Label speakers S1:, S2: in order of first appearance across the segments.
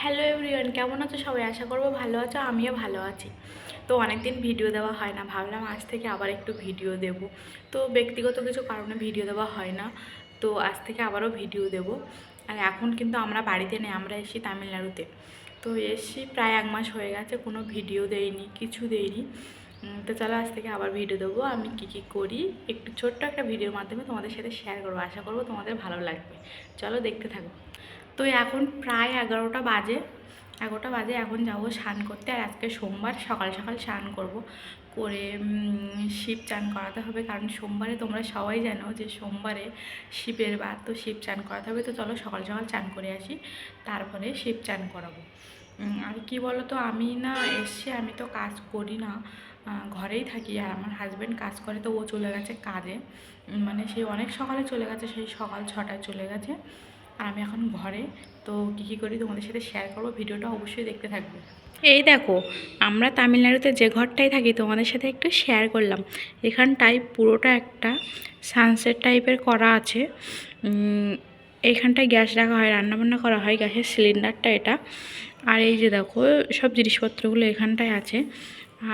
S1: Hello everyone, কেমন আছো সবাই? আশা করবো ভালো আছো, আমিও ভালো আছি। তো অনেকদিন ভিডিও দেওয়া হয় না, ভাবলাম আজ থেকে আবার একটু ভিডিও দেব। তো ব্যক্তিগত কিছু কারণে ভিডিও দেওয়া হয় না, তো আজ থেকে আবারও ভিডিও দেব। আর এখন কিন্তু আমরা বাড়িতে নেই, আমরা এসেছি তামিলনাড়ুতে। তো এসেছি প্রায় 1 মাস হয়ে গেছে, কোনো ভিডিও দেইনি, কিছু দেইনি। তো চলো আজ থেকে আবার ভিডিও দেবো। আমি কী করি একটু ছোট্ট একটা ভিডিওর মাধ্যমে তোমাদের সাথে শেয়ার করবো, আশা করবো তোমাদের ভালো লাগবে। চলো দেখতে থাকো। তো এখন প্রায় 11টা বাজে, এখন যাবো স্নান করতে। আর আজকে সোমবার, সকাল সকাল স্নান করবো, করে শিব চান করাতে হবে, কারণ সোমবারে তোমরা সবাই জানো যে সোমবারে শিবের বার, তো শিব চান করাতে হবে। তো চলো সকাল সকাল চান করে আসি, তারপরে শিব চান করাবো। আর কি বলো তো, আমি না এসছি, আমি তো কাজ করি না, ঘরেই থাকি। আর আমার হাজব্যান্ড কাজ করে, তো ও চলে গেছে কাজে, মানে সেই অনেক সকালে চলে গেছে, সেই সকাল 6টায় চলে গেছে। আর আমি এখন ঘরে। তো কী করি তোমাদের সাথে শেয়ার করবো, ভিডিওটা অবশ্যই দেখতে থাকবে। এই দেখো, আমরা তামিলনাড়ুতে যে ঘরটায় থাকি তোমাদের সাথে একটু শেয়ার করলাম। এখানটায় পুরোটা একটা সানসেট টাইপের করা আছে। এইখানটায় গ্যাস রাখা হয়, রান্নাবান্না করা হয়, গ্যাসের সিলিন্ডারটা এটা। আর এই যে দেখো সব জিনিসপত্রগুলো এখানটায় আছে।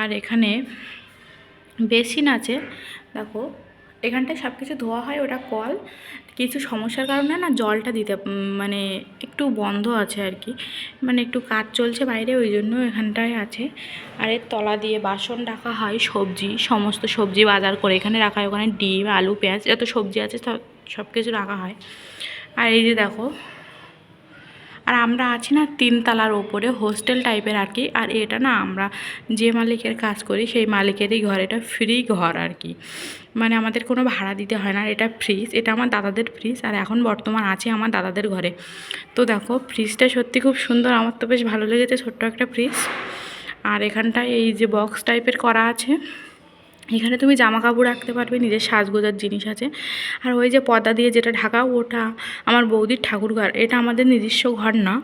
S1: আর এখানে বেসিন আছে, দেখো এখানটায় সব কিছু ধোয়া হয়, ওটা কল। কিছু সমস্যার কারণে না জলটা দিতে মানে একটু বন্ধ আছে আর কি, মানে একটু কাজ চলছে বাইরে, ওই জন্য এখানটায় আছে। আর এর তলা দিয়ে বাসন রাখা হয়, সবজি, সমস্ত সবজি বাজার করে এখানে রাখা হয়। ওখানে ডিম, আলু, পেঁয়াজ, যত সবজি আছে সব কিছু রাখা হয়। আর এই যে দেখো, আর আমরা আছি না 3 তলার ওপরে, হোস্টেল টাইপের আর কি। আর এটা না আমরা যে মালিকের কাজ করি সেই মালিকেরই ঘর, এটা ফ্রি ঘর আর কি, মানে আমাদের কোনো ভাড়া দিতে হয় না। এটা ফ্রিজ, এটা আমার দাদাদের ফ্রিজ, আর এখন বর্তমান আছে আমার দাদাদের ঘরে। তো দেখো ফ্রিজটা সত্যি খুব সুন্দর, আমার তো বেশ ভালো লেগেছে, ছোট্ট একটা ফ্রিজ। আর এখানটায় এই যে বক্স টাইপের করা আছে, এখানে তুমি জামা কাপড় রাখতে পারবে, নিজের সাজগোজার জিনিস আছে। আর ওই যে পর্দা দিয়ে যেটা ঢাকা, ওটা আমার বৌদির ঠাকুর ঘর, এটা আমাদের নিজস্ব ঘর না,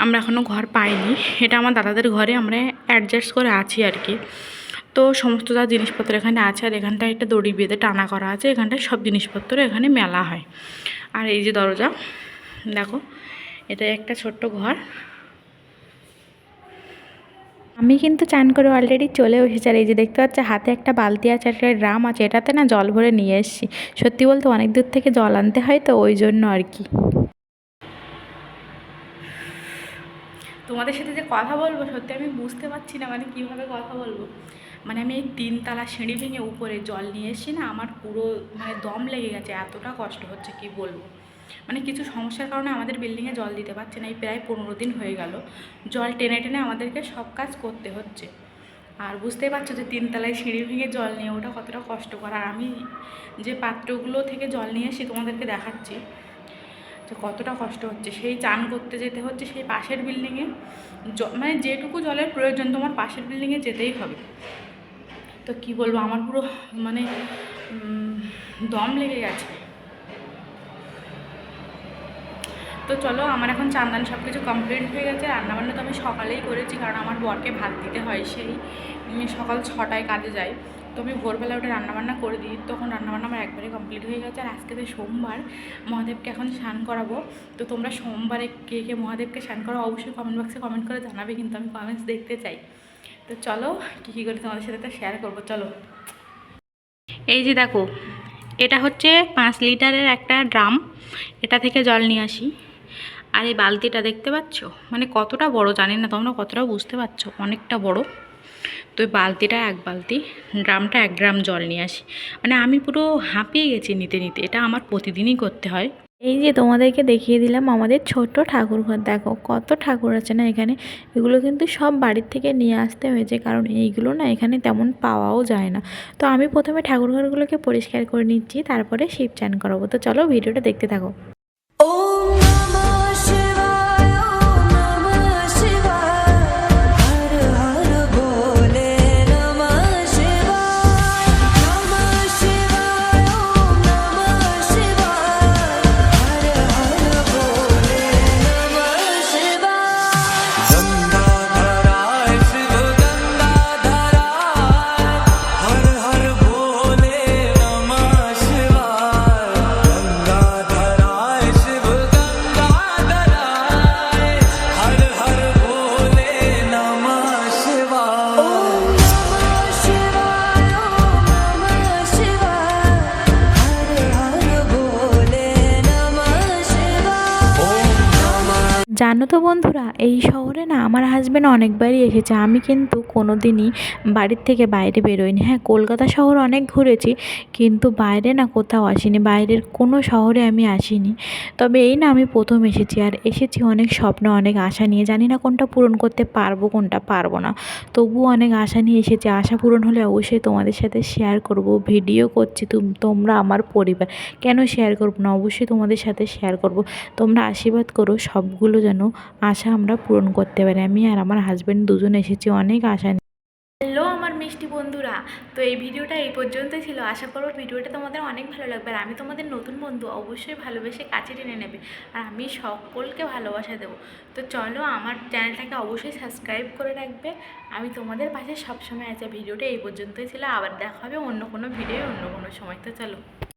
S1: আমরা এখনও ঘর পাইনি, এটা আমার দাদাদের ঘরে আমরা অ্যাডজাস্ট করে আছি আর কি। তো সমস্ত যা জিনিসপত্র এখানে আছে। আর এখানটায় একটা দড়ি বেঁধে টানা করা আছে, এখানটায় সব জিনিসপত্র এখানে মেলা হয়। আর এই যে দরজা, দেখো এটা একটা ছোট্ট ঘর। আমি কিন্তু চান করে অলরেডি চলে এসেছি। আর এই যে দেখতে পাচ্ছি হাতে একটা বালতি আছে, একটা ড্রাম আছে, এটাতে না জল ভরে নিয়ে এসেছি। সত্যি বলতে অনেক দূর থেকে জল আনতে হয়, তো ওই জন্য আর কি। তোমাদের সাথে যে কথা বলবো সত্যি আমি বুঝতে পারছি না, মানে কীভাবে কথা বলবো। মানে আমি এই 3 তলা সিঁড়ি ভেঙে উপরে জল নিয়ে এসেছি না, আমার পুরো মানে দম লেগে গেছে, এতটা কষ্ট হচ্ছে কি বলবো। মানে কিছু সমস্যার কারণে আমাদের বিল্ডিংয়ে জল দিতে পারছে না, এই প্রায় 15 দিন হয়ে গেল। জল টেনে টেনে আমাদেরকে সব কাজ করতে হচ্ছে। আর বুঝতেই পারছো যে 3 তলায় সিঁড়ি ভেঙে জল নিয়ে ওটা কতটা কষ্টকর। আর আমি যে পাত্রগুলো থেকে জল নিয়ে এসে তোমাদেরকে দেখাচ্ছি যে কতটা কষ্ট হচ্ছে। সেই চান করতে যেতে হচ্ছে সেই পাশের বিল্ডিংয়ে, মানে যেটুকু জলের প্রয়োজন তোমার পাশের বিল্ডিংয়ে যেতেই হবে। তো কি বলবো, আমার পুরো মানে দম লেগে গেছে। তো চলো, আমার এখন চান্দান সব কিছু কমপ্লিট হয়ে গেছে। রান্নাবান্না তো আমি সকালেই করেছি, কারণ আমার বরকে ভাত দিতে হয়, সেই সকাল 6টায় কাজে যায়। তো আমি ভোরবেলা ওটা রান্নাবান্না করে দিই, তখন রান্নাবান্না আমার একবারে কমপ্লিট হয়ে গেছে। আর আজকে তো সোমবার, মহাদেবকে এখন স্নান করাবো। তো তোমরা সোমবারে কে কে মহাদেবকে স্নান করো অবশ্যই কমেন্ট বক্সে কমেন্ট করে জানাবে, কিন্তু আমি কমেন্টস দেখতে চাই। তো চলো কী করে তোমাদের সাথে তো শেয়ার করবো। চলো, এই যে দেখো এটা হচ্ছে 5 লিটারের একটা ড্রাম, এটা থেকে জল নিয়ে আসি। আর এই বালতিটা দেখতে পাচ্ছ, মানে কতটা বড় জানি না তোমরা কতটা বুঝতে পারছো, অনেকটা বড়। তো এই বালতিটা 1 বালতি, ড্রামটা 1 ড্রাম জল নিয়ে আসি। মানে আমি পুরো হাঁপিয়ে গেছি নিতে নিতে, এটা আমার প্রতিদিনই করতে হয়। এই যে তোমাদেরকে দেখিয়ে দিলাম আমাদের ছোট্ট ঠাকুর ঘর, দেখো কত ঠাকুর আছে না এখানে। এগুলো কিন্তু সব বাড়ির থেকে নিয়ে আসতে হয়েছে, কারণ এইগুলো না এখানে তেমন পাওয়াও যায় না। তো আমি প্রথমে ঠাকুর ঘরগুলোকে পরিষ্কার করে নিচ্ছি, তারপরে শিব চান করাবো। তো চলো ভিডিওটা দেখতে থাকো। জানো তো বন্ধুরা, এই শহরে না আমার হাজব্যান্ড অনেকবারই এসেছে, আমি কিন্তু কোনো দিনই বাড়ির থেকে বাইরে বেরোইনি। হ্যাঁ, কলকাতা শহর অনেক ঘুরেছি, কিন্তু বাইরে না কোথাও আসিনি, বাইরের কোনো শহরে আমি আসিনি। তবে এই না আমি প্রথম এসেছি, আর এসেছি অনেক স্বপ্ন অনেক আশা নিয়ে। জানি না কোনটা পূরণ করতে পারবো কোনটা পারবো না, তবুও অনেক আশা নিয়ে এসেছি। আশা পূরণ হলে অবশ্যই তোমাদের সাথে শেয়ার করব। ভিডিও করছি, তোমরা আমার পরিবার, কেন শেয়ার করবো না, অবশ্যই তোমাদের সাথে শেয়ার করব। তোমরা আশীর্বাদ করো সবগুলো যেন আশা আমরা পূরণ করতে পারি। আমি আর আমার হাজব্যান্ড দুজন এসেছি অনেক আশা নিয়ে। হ্যালো আমার মিষ্টি বন্ধুরা, তো এই ভিডিওটা এই পর্যন্তই ছিল। আশা করব ভিডিওটা তোমাদের অনেক ভালো লাগবে। আর আমি তোমাদের নতুন বন্ধু, অবশ্যই ভালোবেসে কাছে টেনে নেবে, আর আমি সকলকে ভালোবাসা দেবো। তো চলো, আমার চ্যানেলটাকে অবশ্যই সাবস্ক্রাইব করে রাখবে। আমি তোমাদের পাশে সবসময় আছি। ভিডিওটা এই পর্যন্তই ছিল, আবার দেখা হবে অন্য কোনো ভিডিও অন্য কোনো সময়। তো চলো।